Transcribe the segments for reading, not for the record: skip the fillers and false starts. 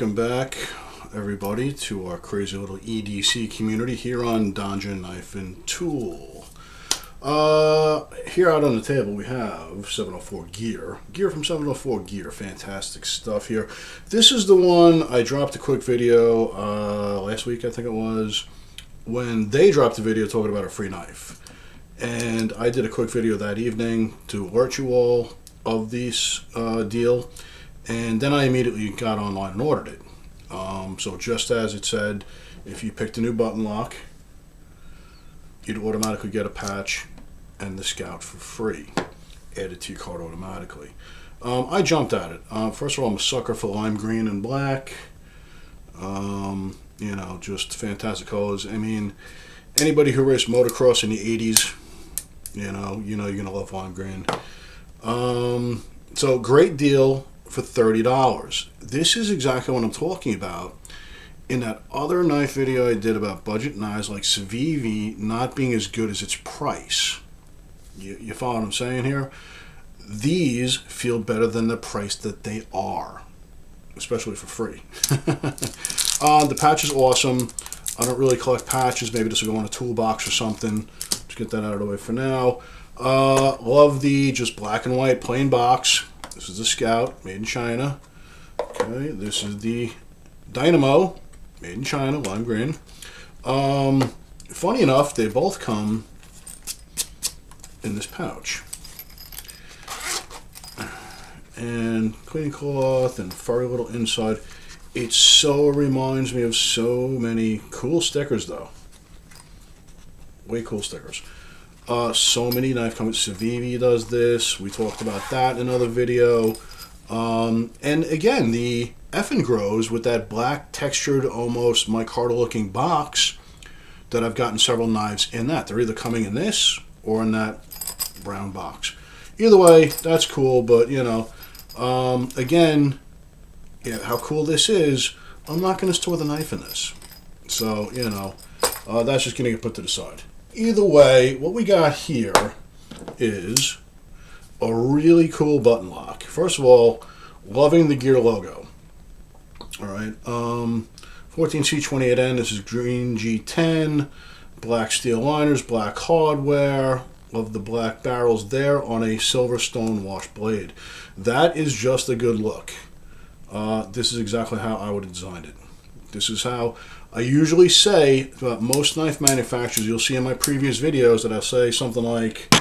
Welcome back, everybody, to our crazy little EDC community here on Donjon Knife and Tool. Here out on the table we have 704 gear. Gear from 704 Gear. Fantastic stuff here. This is the one I dropped a quick video last week, I think it was, when they dropped a video talking about a free knife. And I did a quick video that evening to alert you all of this deal. And then I immediately got online and ordered it. So just as it said, if you picked a new button lock, you'd automatically get a patch and the Scout for free, added to your cart automatically. I jumped at it. First of all, I'm a sucker for lime green and black. You know, just fantastic colors. I mean, anybody who raced motocross in the 80s, you know you're going to love lime green. So great deal for $30. This is exactly what I'm talking about. In that other knife video I did about budget knives like Civivi not being as good as its price. You follow what I'm saying here? These feel better than the price that they are, especially for free. The patch is awesome. I don't really collect patches. Maybe this will go in a toolbox or something. Just get that out of the way for now. Love the just black and white plain box. This is the Scout, made in China. Okay, this is the Dynamo, made in China, lime green. Funny enough, they both come in this pouch. And clean cloth and furry little inside. It so reminds me of so many cool stickers, though. Way cool stickers. So many knife companies. Civivi does this. We talked about that in another video. And again, the Effin Grows with that black textured, almost micarta looking box that I've gotten several knives in that. They're either coming in this or in that brown box. Either way, that's cool, but you know, again, yeah, how cool this is, I'm not going to store the knife in this. So, you know, that's just going to get put to the side. Either way, what we got here is a really cool button lock. First of all, loving the Gear logo. All right, 14C28N. This is green G10, black steel liners, black hardware. Love the black barrels there on a silver stone wash blade. That is just a good look. This is exactly how I would have designed it. This is how I usually say about most knife manufacturers. You'll see in my previous videos that I'll say something like,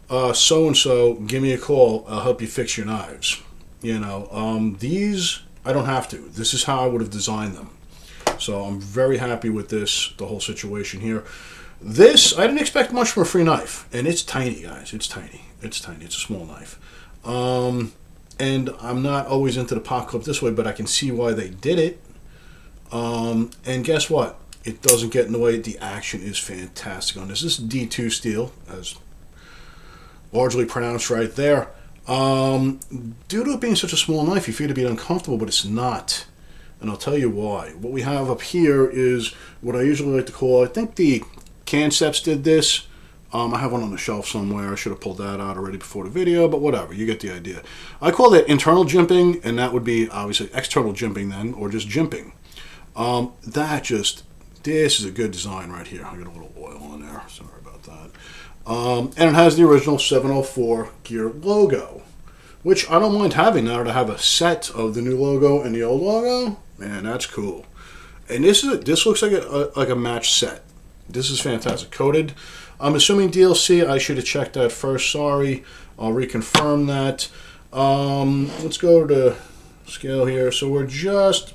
so-and-so, give me a call, I'll help you fix your knives. You know, these, I don't have to. This is how I would have designed them. So I'm very happy with this, the whole situation here. This, I didn't expect much from a free knife. And it's tiny, guys. It's tiny. It's tiny. It's a small knife. And I'm not always into the pot clip this way, but I can see why they did it. And guess what? It doesn't get in the way. The action is fantastic on this. This is D2 steel, as largely pronounced right there. Due to it being such a small knife, you feel it to be uncomfortable, but it's not. And I'll tell you why. What we have up here is what I usually like to call, I think the Canceps did this. I have one on the shelf somewhere. I should have pulled that out already before the video, but whatever. You get the idea. I call that internal jimping, and that would be obviously external jimping then, or just jimping. This is a good design right here. I got a little oil on there. Sorry about that. And it has the original 704 Gear logo, which I don't mind having now that I have a set of the new logo and the old logo. Man, that's cool. And this looks like a match set. This is fantastic. Coated. I'm assuming DLC. I should have checked that first. Sorry. I'll reconfirm that. Let's go to the scale here. So we're just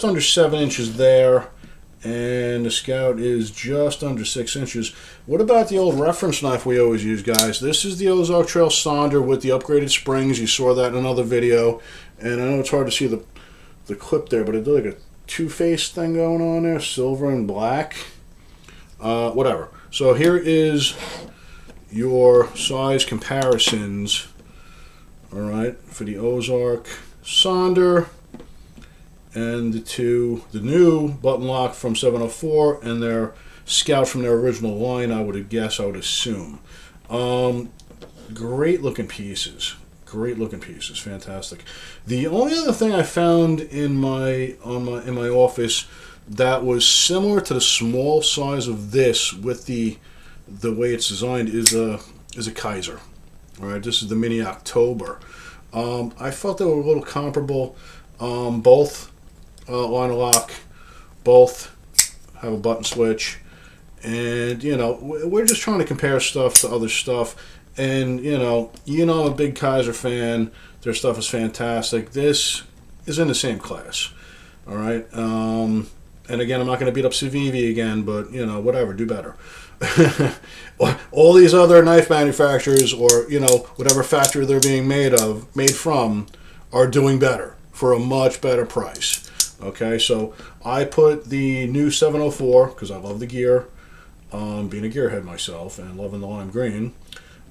under 7 inches there, and the Scout is just under 6 inches. What about the old reference knife we always use, guys? This is the Ozark Trail Sonder with the upgraded springs. You saw that in another video, and I know it's hard to see the clip there, but it did like a two-faced thing going on there, silver and black. Whatever. So here is your size comparisons, all right, for the Ozark Sonder and the new button lock from 704 and their Scout from their original line, I would assume. Great looking pieces. Great looking piece. It's fantastic. The only other thing I found in my office that was similar to the small size of this with the way it's designed is a Kaiser. All right, this is the Mini October. I felt they were a little comparable. Both line of lock, both have a button switch, and we're just trying to compare stuff to other stuff. And I'm a big Kaiser fan. Their stuff is fantastic. This is in the same class. All right. And again, I'm not going to beat up Civivi again, but whatever, do better. All these other knife manufacturers, or whatever factory they're being made from, are doing better for a much better price. Okay, so I put the new 704 because I love the gear, being a gearhead myself and loving the lime green.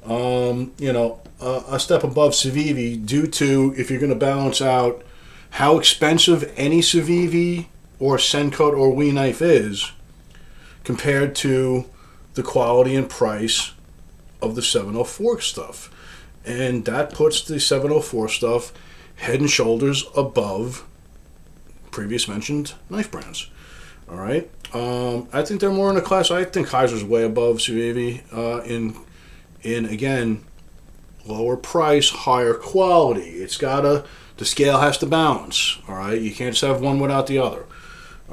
A step above Civivi due to, if you're going to balance out how expensive any Civivi or Sencut or WE knife is compared to the quality and price of the 704 stuff. And that puts the 704 stuff head and shoulders above previous mentioned knife brands. All right. I think they're more in a class. I think Kaiser's way above Civivi in again, lower price, higher quality. The scale has to balance. All right. You can't just have one without the other.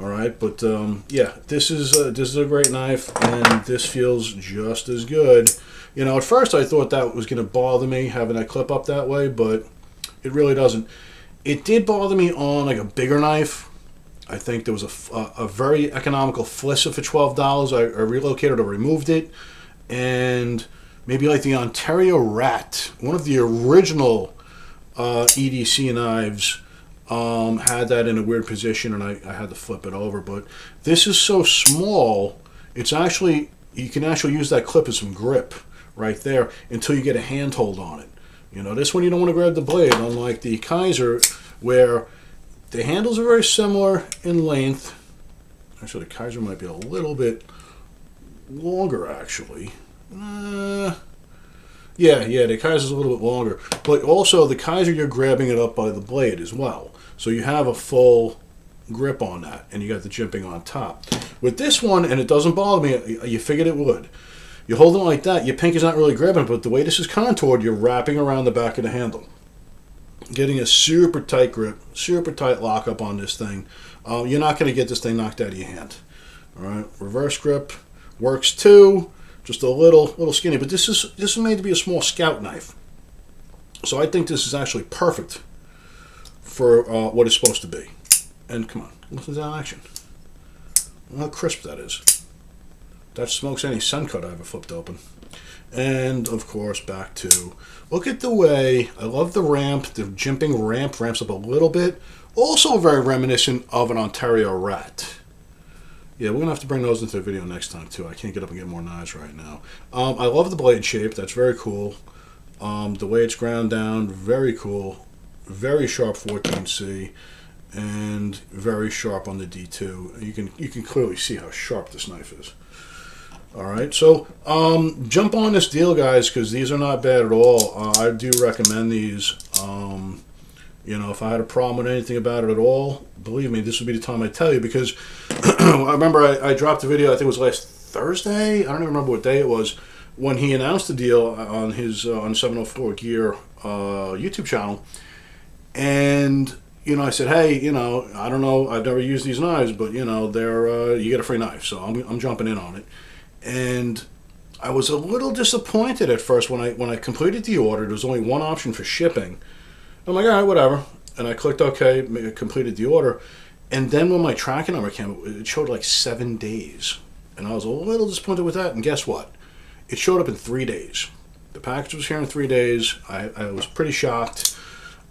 All right, but yeah, this is a great knife, and this feels just as good. At first I thought that was going to bother me having that clip up that way, but it really doesn't. It did bother me on like a bigger knife. I think there was a very economical Flissa for $12. I relocated or removed it, and maybe like the Ontario Rat, one of the original EDC knives. Had that in a weird position, and I had to flip it over. But this is so small, you can actually use that clip as some grip right there until you get a handhold on it. This one you don't want to grab the blade, unlike the Kaiser, where the handles are very similar in length. Actually, the Kaiser might be a little bit longer, actually. Yeah, the Kaiser's a little bit longer. But also, the Kaiser, you're grabbing it up by the blade as well. So you have a full grip on that, and you got the jimping on top. With this one, and it doesn't bother me, you figured it would. You hold it like that, your pinky's not really grabbing it, but the way this is contoured, you're wrapping around the back of the handle. Getting a super tight grip, super tight lockup on this thing. You're not going to get this thing knocked out of your hand. All right, reverse grip works too. Just a little skinny, but this is made to be a small scout knife. So I think this is actually perfect for what it's supposed to be. And come on, listen to that action. Look how crisp that is. That smokes any Sencut I ever flipped open. And of course, back to, look at the way, I love the ramp. The jimping ramps up a little bit. Also very reminiscent of an Ontario Rat. Yeah, we're going to have to bring those into the video next time, too. I can't get up and get more knives right now. I love the blade shape. That's very cool. The way it's ground down, very cool. Very sharp 14C, and very sharp on the D2. You can clearly see how sharp this knife is. All right, so jump on this deal, guys, because these are not bad at all. I do recommend these. If I had a problem with anything about it at all, believe me, this would be the time I tell you, because I remember I dropped a video, I think it was last Thursday, I don't even remember what day it was, when he announced the deal on his on 704 Gear YouTube channel. And I said, hey, I don't know, I've never used these knives, but they're you get a free knife, so I'm jumping in on it. And I was a little disappointed at first when I completed the order. There was only one option for shipping. I'm like, all right, whatever. And I clicked OK, completed the order. And then when my tracking number came, it showed like 7 days. And I was a little disappointed with that. And guess what? It showed up in 3 days. The package was here in 3 days. I was pretty shocked.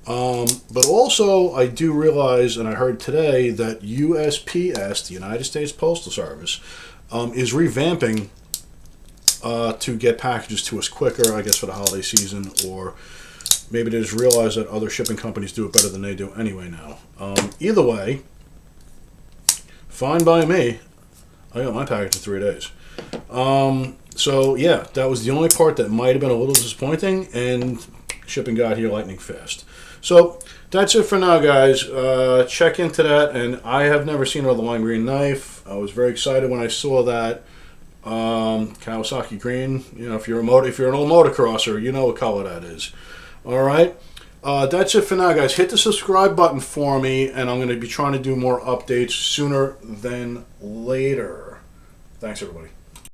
But also, I do realize, and I heard today, that USPS, the United States Postal Service, is revamping to get packages to us quicker, I guess for the holiday season, or maybe they just realize that other shipping companies do it better than they do anyway now. Either way, fine by me. I got my package in 3 days. So yeah, that was the only part that might have been a little disappointing, and Shipping got here lightning fast. So that's it for now, guys. Check into that. And I have never seen another lime green knife. I was very excited when I saw that. Kawasaki green. You know, if you're an old motocrosser, you know what color that is. All right. That's it for now, guys. Hit the subscribe button for me, and I'm going to be trying to do more updates sooner than later. Thanks, everybody.